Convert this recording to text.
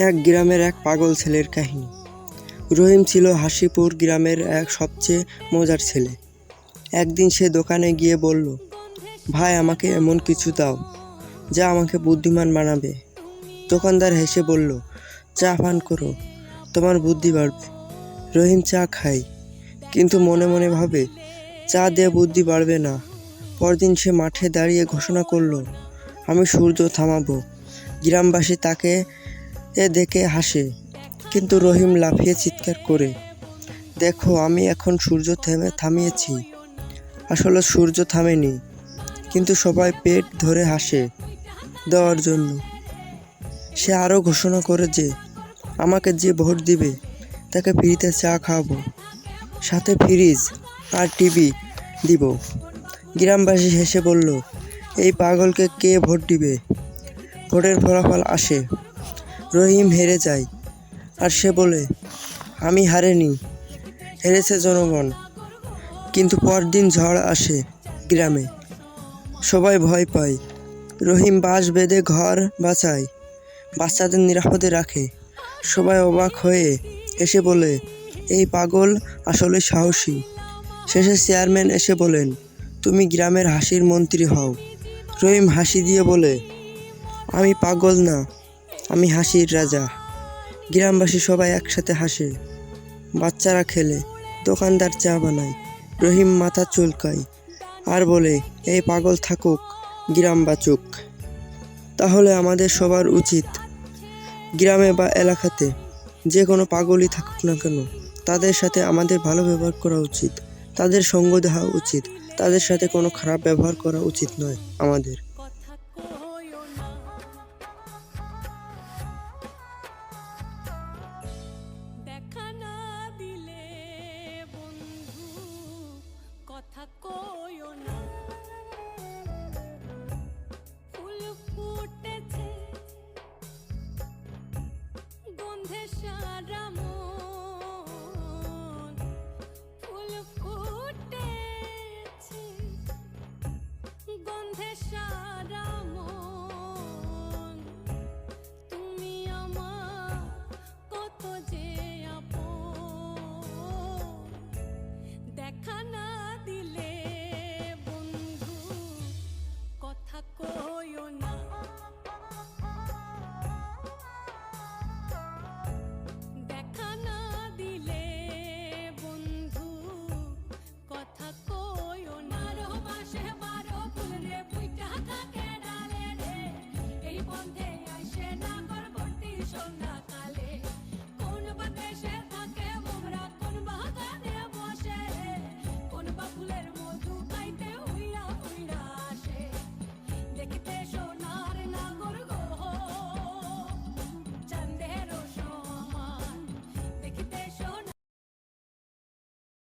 এক গ্রামের এক পাগল ছেলের কাহিনী। রহিম ছিল হাসিপুর গ্রামের এক সবচেয়ে মজার ছেলে। একদিন সে দোকানে গিয়ে বলল, ভাই আমাকে এমন কিছু দাও যা আমাকে বুদ্ধিমান বানাবে। দোকানদার হেসে বলল, চা পান করো, তোমার বুদ্ধি বাড়বে। রহিম চা খায়, কিন্তু মনে মনে ভাবে চা দিয়ে বুদ্ধি বাড়বে না। পরদিন সে মাঠে দাঁড়িয়ে ঘোষণা করল, আমি সূর্য থামাবো। গ্রামবাসী তাকে দেখে হাসে, কিন্তু রহিম লাফিয়ে চিৎকার করে, দেখো আমি এখন সূর্য থামিয়েছি। আসলে সূর্য থামেনি, কিন্তু সবাই পেট ধরে হাসে দেওয়ার জন্য। সে আরও ঘোষণা করে যে আমাকে যে ভোট দিবে তাকে ফ্রিতে চা খাওয়াবো, সাথে ফ্রিজ আর টিভি দিব। গ্রামবাসী হেসে বলল, এই পাগলকে কে ভোট দিবে? ভোটের ফলাফল আসে, রহিম হেরে যায়, আর সে বলে, আমি হারিনি, হেরেছে জনগণ। কিন্তু পরদিন ঝড় আসে গ্রামে, সবাই ভয় পায়। রহিম বাঁশ বেঁধে ঘর বাঁচায়, বাচ্চাদের নিরাপদে রাখে। সবাই অবাক হয়ে এসে বলে, এই পাগল আসলে সাহসী। শেষে চেয়ারম্যান এসে বলেন, তুমি গ্রামের হাসির মন্ত্রী হও। রহিম হাসি দিয়ে বলে, আমি পাগল না, আমি হাসির রাজা। গ্রামবাসী সবাই একসাথে হাসে, বাচ্চারা খেলে, দোকানদার চা বানায়। রহিম মাথা চুলকায় আর বলে, এই পাগল থাকুক, গ্রাম বাঁচুক। তাহলে আমাদের সবার উচিত গ্রামে বা এলাকাতে যে কোনো পাগলই থাকুক না কেন, তাদের সাথে আমাদের ভালো ব্যবহার করা উচিত, তাদের সঙ্গ দেওয়া উচিত, তাদের সাথে কোনো খারাপ ব্যবহার করা উচিত নয় আমাদের। কথা কইও না, ফুল ফুটেছে গন্ধে